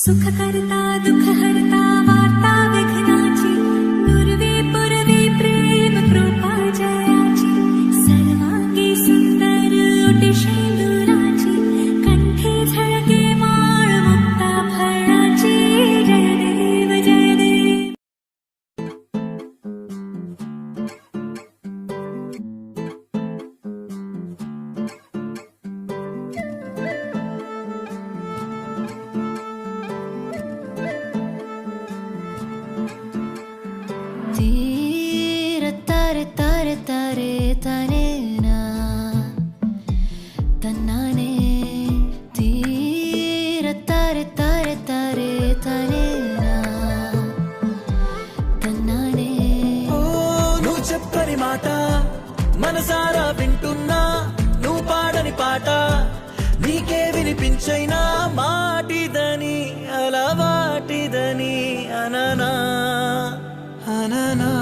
सुखकर्ता दुःखहर्ता वार्ता विघ्नाची पूर्वे पूर्वे प्रेम कृपा जयाची सर्वांगी सुंदर ओटी शेंदुराची कंठे झळके माळ मुक्ता फळाची जय देव जय देव। तीर तारे तारे तारे तने ना तन्नाने तीर तारे तारे तारे तने ना तन्नाने నువ్వు చెప్పని మాట మనసారా వింటున్నా నువ్వు పాడని పాట నీకే వినిపించైనా మాటిదని అలవాటిదని అననా అననా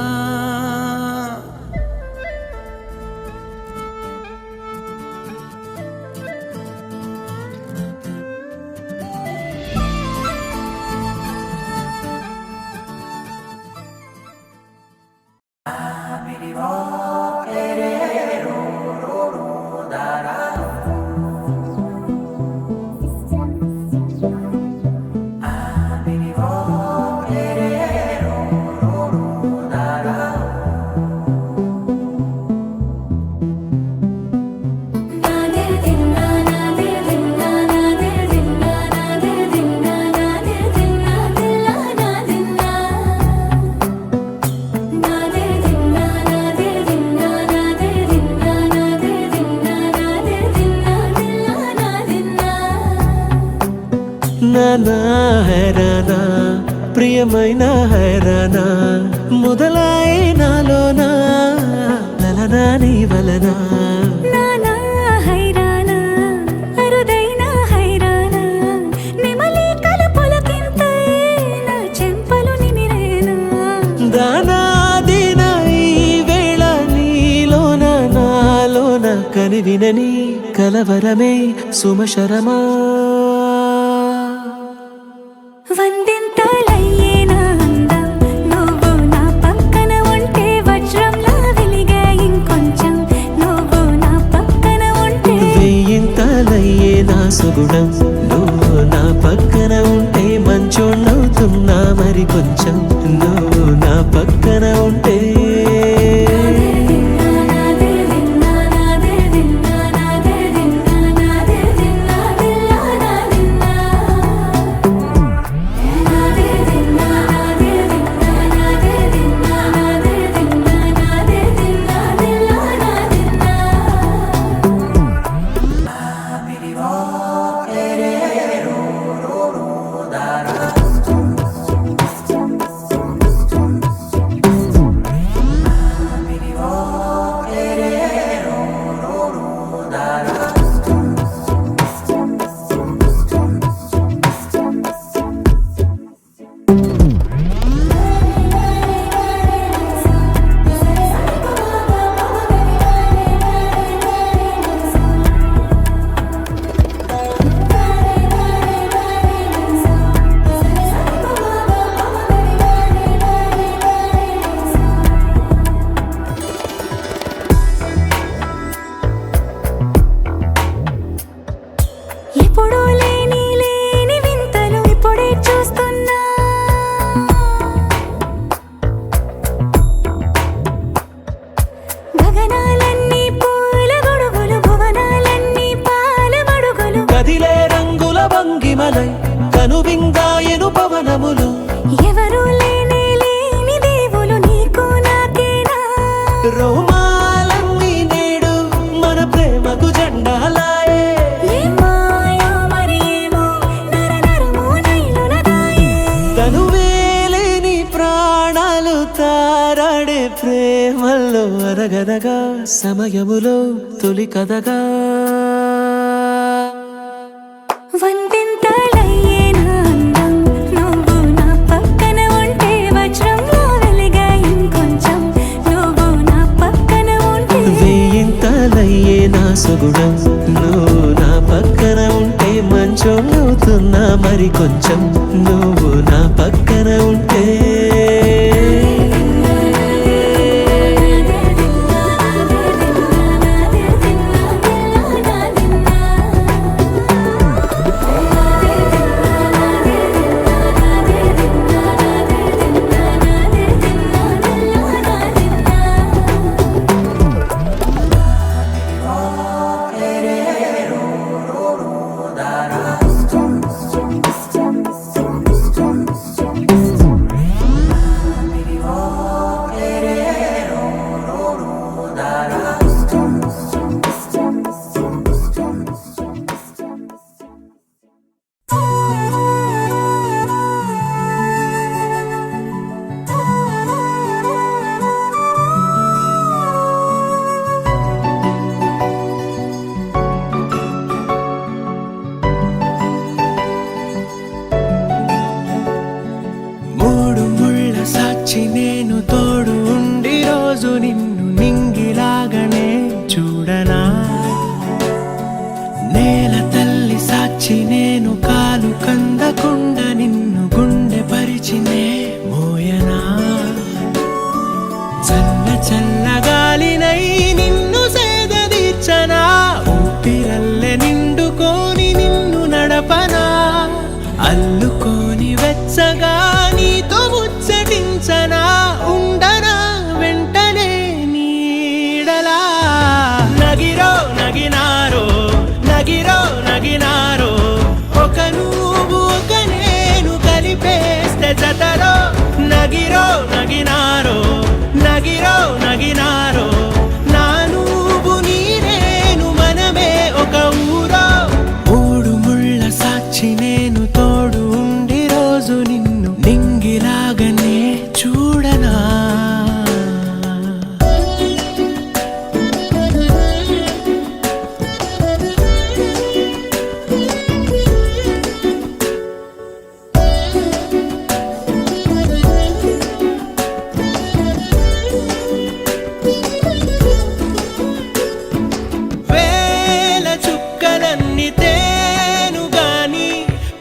నానా హైరానా ప్రియమైన హైరానా మొదలాయి నాలోనా లలనా నీ వలనా నానా హైరానా అరుదైన హైరానా నిమలి కలుపులకింతై నా చెంపలు నిమిరేనా దానా దిన ఈ వేళ నీలోన నాలోన కనివినని కలవరమే సుమశరమా వందింతలయ్యేనా అందం నువ్వు నా పక్కన ఉంటే వజ్రంలా వెలిగే ఇంకొంచెం నువ్వు నా పక్కన ఉంటే వెయ్యింతలయ్యే నా సుగుణం నువ్వు నా పక్కన ఉంటే మంచోణ్ణవుతున్నా మరి కొంచెం నువ్వు నా పక్కన ఉంటే ఎప్పుడూ లేని లేని వింతలు ఇప్పుడే చూస్తున్నా గగనాలన్నీ పూల గొడుగులు భువనాలన్నీ పాల మడుగులు కదిలే రంగుల భంగిమలై కనువిందాయను పవనములు ఎవరూ లేని లేని దేవులు నీకు నాకేనా రోమాలన్నీ నేడు మన ప్రేమకు జెండాలాయే ఏ మాయో మరి ఏమో నరనరమో నైలున దాయే తనువేలేని ప్రాణాలు తారాడే ప్రేమల్లో అరగదగా సమయములో తొలి కదగా వందింతలయ్యేనా అందం నువ్వు నా పక్కన ఉంటే వజ్రంలా వెలిగే ఇంకొంచెం నువ్వు నా పక్కన ఉంటే వెయ్యింతలయ్యే నా సుగుణం నువ్వు నా పక్కన ఉంటే మంచోణ్ణవుతున్నా మరి కొంచెం ఇంకొంచెం నువ్వు నా పక్కన ఉంటే నేను తోడు ఉండి రోజు నిన్ను నింగిలాగనే చూడనా నేల తల్లి సాక్షి నేను కాలు కందకుండా నిన్ను గుండె పరిచినే మోయనా చల్ల చల్లగాలినై నిన్ను సేదదీర్చనా ఊపిరల్లె నిండుకోని నిన్ను నడపనా అల్లుకోని వెచ్చగా నీతో ముచ్చటించనా ఉండనా వెంటనే నీడలా నగిరో నగినారో నగిరో నగినారో ఒక నువ్వు ఒక నేను కలిపేస్తే జతలో నగిరో నగినారో నగిరో నగినారో నా నువ్వు నీ నేను మనమే ఒక ఊరో మూడు ముళ్ళ సాక్షి నేను తోడు ఉండి రోజు నిన్ను నింగిలాగనే చూడనా వేల చుక్కలన్నీ తేను గాని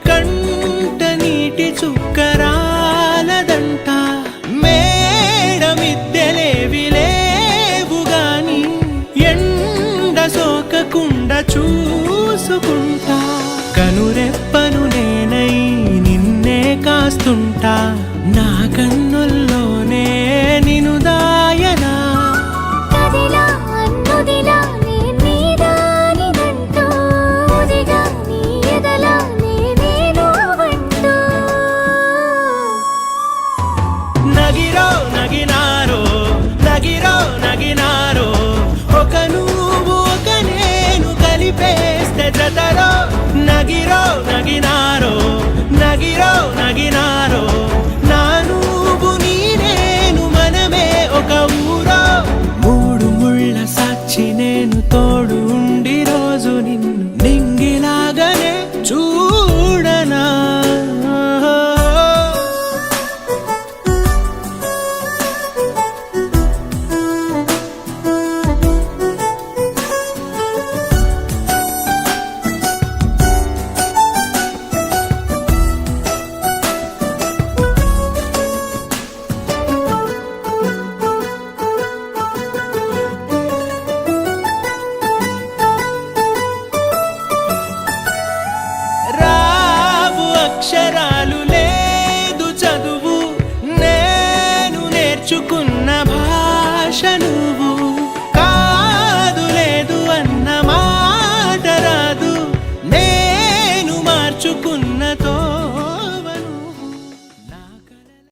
కంట నీటి చుక్కరాలదంట మేడ మిద్దెలేవి లేవు గాని ఎండ సోకకుండా చూసుకుంటా కనురెప్పను నేనై నిన్నే కాస్తుంటా నా కన్నుల్లోనే